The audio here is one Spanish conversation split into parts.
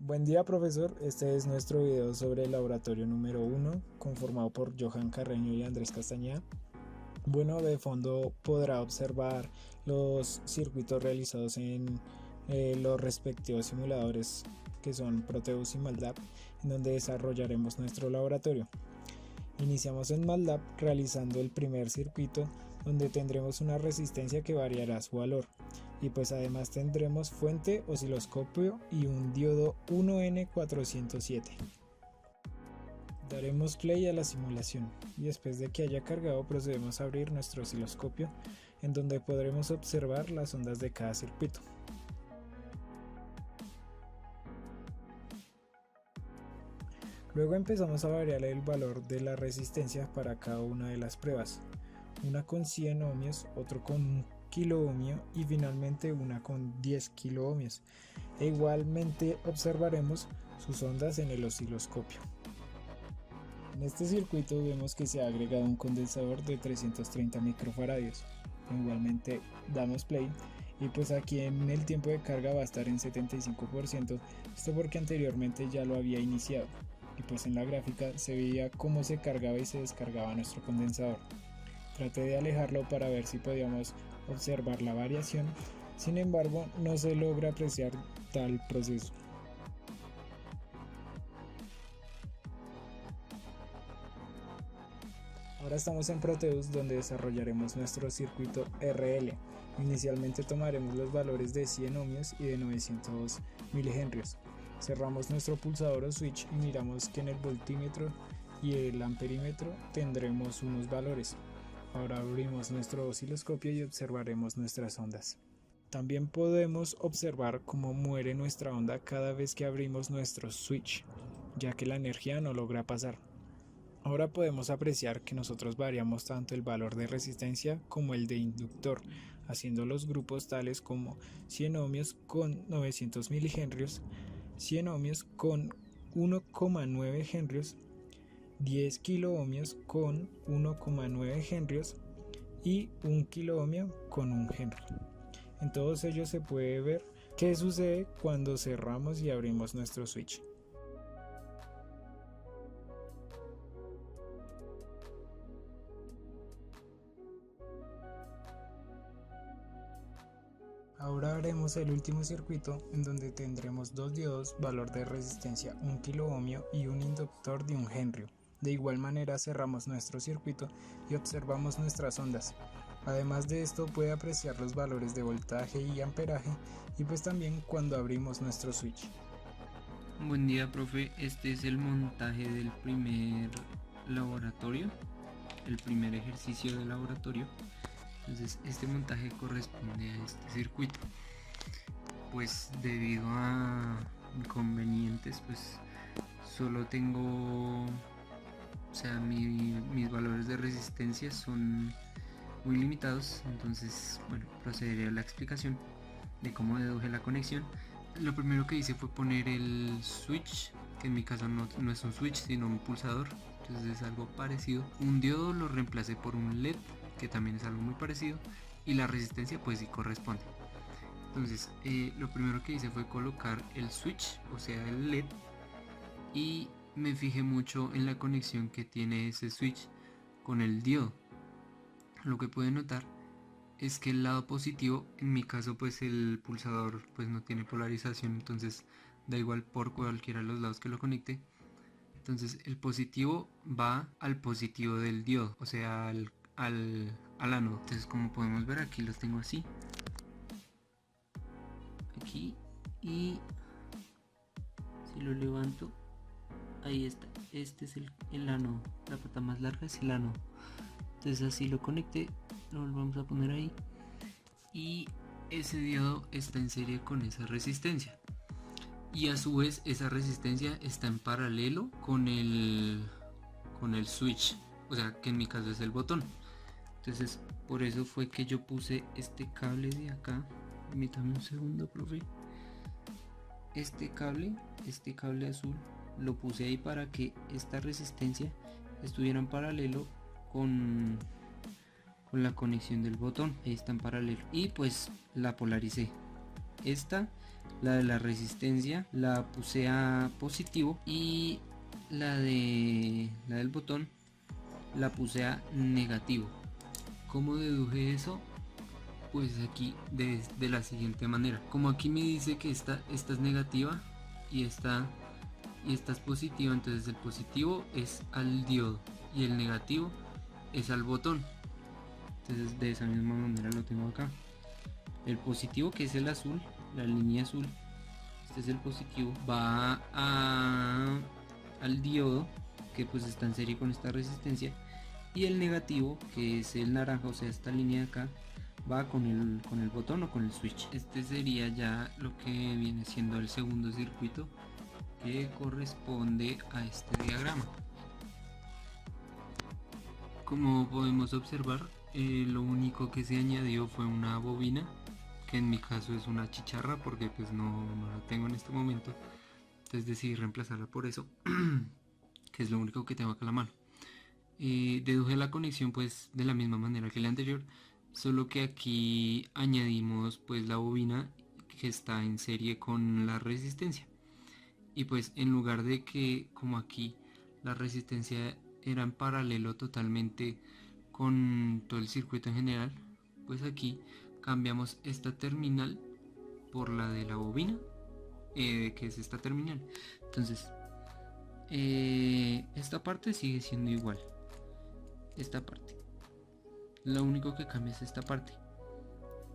Buen día, profesor. Este es nuestro video sobre el laboratorio número 1, conformado por Johan Carreño y Andrés Castañeda. Bueno, de fondo podrá observar los circuitos realizados en los respectivos simuladores que son Proteus y MATLAB, en donde desarrollaremos nuestro laboratorio. Iniciamos en MATLAB realizando el primer circuito, donde tendremos una resistencia que variará su valor, y pues además tendremos fuente, osciloscopio y un diodo 1N407. Daremos play a la simulación y después de que haya cargado procedemos a abrir nuestro osciloscopio, en donde podremos observar las ondas de cada circuito. Luego empezamos a variar el valor de la resistencia para cada una de las pruebas, una con 100 ohmios, otro con 1 kilo ohmio y finalmente una con 10 kilo ohmios. E igualmente observaremos sus ondas en el osciloscopio. En este circuito vemos que se ha agregado un condensador de 330 microfaradios. Igualmente damos play y pues aquí en el tiempo de carga va a estar en 75%, esto porque anteriormente ya lo había iniciado y pues en la gráfica se veía cómo se cargaba y se descargaba nuestro condensador. Traté de alejarlo para ver si podíamos observar la variación, sin embargo no se logra apreciar tal proceso. Ahora estamos en Proteus, donde desarrollaremos nuestro circuito RL. Inicialmente tomaremos los valores de 100 ohmios y de 900 milihenrios. Cerramos nuestro pulsador o switch y miramos que en el voltímetro y el amperímetro tendremos unos valores. Ahora abrimos nuestro osciloscopio y observaremos nuestras ondas. También podemos observar cómo muere nuestra onda cada vez que abrimos nuestro switch, ya que la energía no logra pasar. Ahora podemos apreciar que nosotros variamos tanto el valor de resistencia como el de inductor, haciendo los grupos tales como 100 ohmios con 900 milihenrios, 100 ohmios con 1,9 henrios, 10 kilo ohmios con 1,9 henrios y 1 kilo ohmio con 1 henry. En todos ellos se puede ver qué sucede cuando cerramos y abrimos nuestro switch. Ahora haremos el último circuito, en donde tendremos dos diodos, valor de resistencia 1 kilo ohmio y un inductor de 1 henry. De igual manera cerramos nuestro circuito y observamos nuestras ondas. Además de esto puede apreciar los valores de voltaje y amperaje y pues también cuando abrimos nuestro switch. Buen día, profe. Este es el montaje del primer laboratorio, el primer ejercicio de laboratorio. Entonces este montaje corresponde a este circuito. Pues debido a inconvenientes, pues solo tengo, mis valores de resistencia son muy limitados. Entonces, bueno, procederé a la explicación de cómo deduje la conexión. Lo primero que hice fue poner el switch, que en mi caso no es un switch sino un pulsador, entonces es algo parecido. Un diodo lo reemplacé por un LED, que también es algo muy parecido, y la resistencia pues sí corresponde. Entonces lo primero que hice fue colocar el switch, o sea el LED, y me fijé mucho en la conexión que tiene ese switch con el diodo. Lo que pueden notar es que el lado positivo, en mi caso pues el pulsador pues no tiene polarización, entonces da igual por cualquiera de los lados que lo conecte. Entonces el positivo va al positivo del diodo, o sea al ánodo. Entonces, como podemos ver, aquí los tengo así, aquí, y si lo levanto, ahí está. Este es el ánodo, la pata más larga es el ánodo. Entonces así lo conecté, lo volvemos a poner ahí, y ese diodo está en serie con esa resistencia, y a su vez esa resistencia está en paralelo con el switch, o sea que en mi caso es el botón. Entonces por eso fue que yo puse este cable de acá. Permítame un segundo, profe. Este cable azul lo puse ahí para que esta resistencia estuviera en paralelo con la conexión del botón. Ahí está en paralelo, y pues la polaricé. esta, la de la resistencia, la puse a positivo, y la del botón la puse a negativo. ¿Cómo deduje eso? Pues aquí de la siguiente manera. Como aquí me dice que esta es negativa y esta es positiva, entonces el positivo es al diodo y el negativo es al botón. Entonces de esa misma manera lo tengo acá. El positivo, que es el azul, la línea azul, este es el positivo, va al diodo, que pues está en serie con esta resistencia, y el negativo, que es el naranja, o sea esta línea de acá, va con el botón o con el switch. Este sería ya lo que viene siendo el segundo circuito que corresponde a este diagrama. Como podemos observar, lo único que se añadió fue una bobina, que en mi caso es una chicharra porque pues no la tengo en este momento, entonces decidí reemplazarla por eso, que es lo único que tengo acá a la mano. Deduje la conexión pues de la misma manera que la anterior, solo que aquí añadimos pues la bobina que está en serie con la resistencia, y pues en lugar de que como aquí la resistencia era en paralelo totalmente con todo el circuito en general, pues aquí cambiamos esta terminal por la de la bobina, que es esta terminal. Entonces esta parte sigue siendo igual, esta parte, lo único que cambia es esta parte,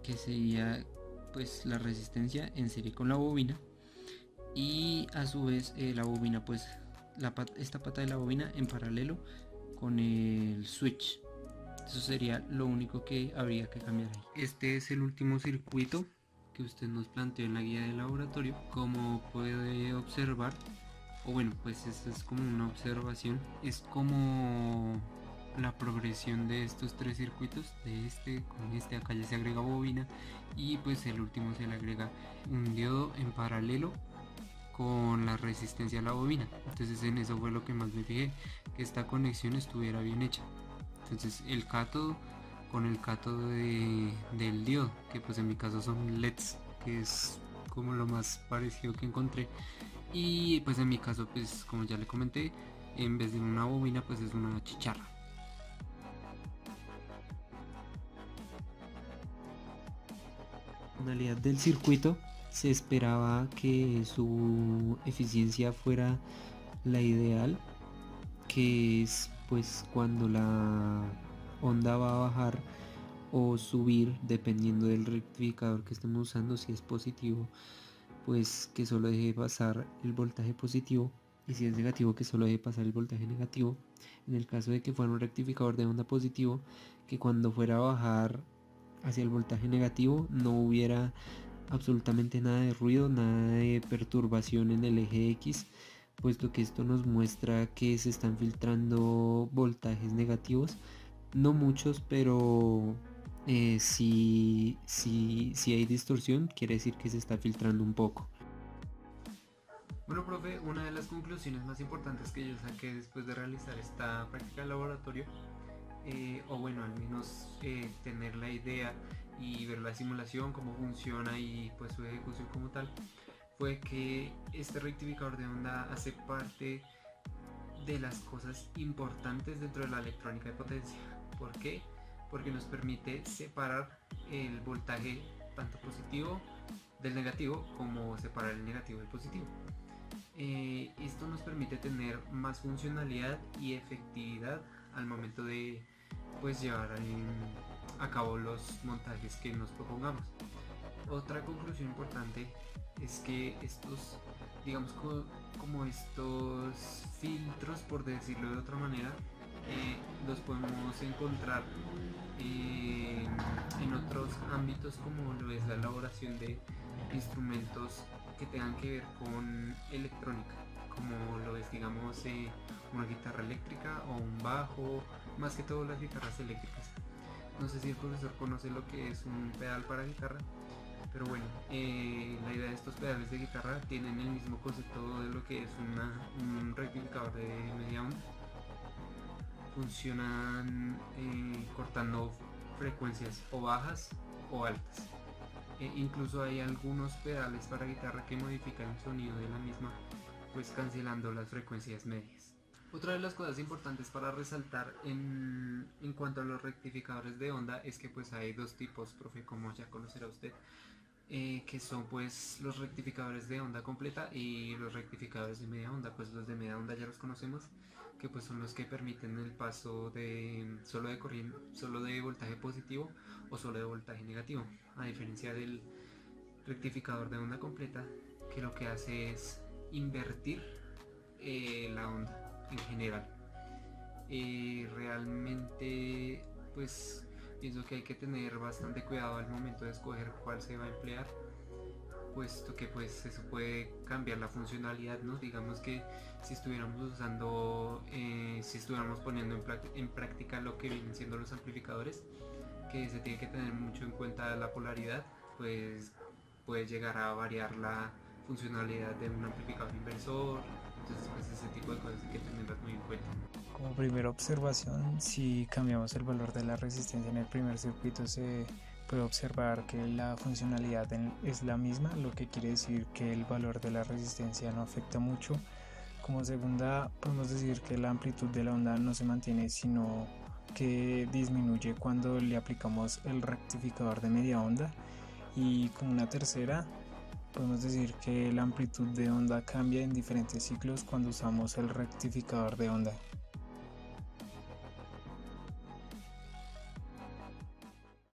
que sería pues la resistencia en serie con la bobina, y a su vez la bobina pues esta pata de la bobina en paralelo con el switch. Eso sería lo único que habría que cambiar ahí. Este es el último circuito que usted nos planteó en la guía de laboratorio. Como puede observar, o bueno, pues esta es como una observación, es como la progresión de estos tres circuitos, de este con este, acá ya se agrega bobina, y pues el último se le agrega un diodo en paralelo con la resistencia a la bobina. Entonces en eso fue lo que más me fijé, que esta conexión estuviera bien hecha. Entonces el cátodo con el cátodo del diodo, que pues en mi caso son LEDs, que es como lo más parecido que encontré. Y pues en mi caso, pues como ya le comenté, en vez de una bobina pues es una chicharra. La finalidad del circuito, se esperaba que su eficiencia fuera la ideal, que es pues cuando la onda va a bajar o subir dependiendo del rectificador que estemos usando. Si es positivo, pues que solo deje pasar el voltaje positivo, y si es negativo, que solo deje pasar el voltaje negativo. En el caso de que fuera un rectificador de onda positivo, que cuando fuera a bajar hacia el voltaje negativo no hubiera absolutamente nada de ruido, nada de perturbación en el eje X, puesto que esto nos muestra que se están filtrando voltajes negativos, no muchos, pero si hay distorsión, quiere decir que se está filtrando un poco. Bueno, profe, una de las conclusiones más importantes que yo saqué después de realizar esta práctica de laboratorio, o bueno, al menos tener la idea y ver la simulación, cómo funciona y pues su ejecución como tal, fue que este rectificador de onda hace parte de las cosas importantes dentro de la electrónica de potencia. ¿Por qué? Porque nos permite separar el voltaje tanto positivo del negativo como separar el negativo del positivo. Esto nos permite tener más funcionalidad y efectividad al momento de pues llevar a cabo los montajes que nos propongamos. Otra conclusión importante es que estos, digamos, como estos filtros, por decirlo de otra manera, los podemos encontrar en otros ámbitos, como lo es la elaboración de instrumentos que tengan que ver con electrónica, como lo es, digamos, una guitarra eléctrica o un bajo, más que todo las guitarras eléctricas. No sé si el profesor conoce lo que es un pedal para guitarra, pero bueno, la idea de estos pedales de guitarra tienen el mismo concepto de lo que es un rectificador de media onda. Funcionan cortando frecuencias o bajas o altas. Incluso hay algunos pedales para guitarra que modifican el sonido de la misma, pues cancelando las frecuencias medias. Otra de las cosas importantes para resaltar en cuanto a los rectificadores de onda es que pues hay dos tipos, profe, como ya conocerá usted, que son pues los rectificadores de onda completa y los rectificadores de media onda. Pues los de media onda ya los conocemos, que pues son los que permiten el paso de solo de corriente, solo de voltaje positivo o solo de voltaje negativo, a diferencia del rectificador de onda completa, que lo que hace es invertir la onda en general. Realmente pues pienso que hay que tener bastante cuidado al momento de escoger cuál se va a emplear, puesto que pues eso puede cambiar la funcionalidad, ¿no? Digamos que si estuviéramos usando, si estuviéramos poniendo en práctica lo que vienen siendo los amplificadores, que se tiene que tener mucho en cuenta la polaridad, pues puede llegar a variar la funcionalidad de un amplificador inversor. Entonces pues ese tipo de cosas hay que tenerlas muy en cuenta. Como primera observación, si cambiamos el valor de la resistencia en el primer circuito, se puede observar que la funcionalidad es la misma, lo que quiere decir que el valor de la resistencia no afecta mucho. Como segunda, podemos decir que la amplitud de la onda no se mantiene, sino que disminuye cuando le aplicamos el rectificador de media onda. Y como una tercera, podemos decir que la amplitud de onda cambia en diferentes ciclos cuando usamos el rectificador de onda.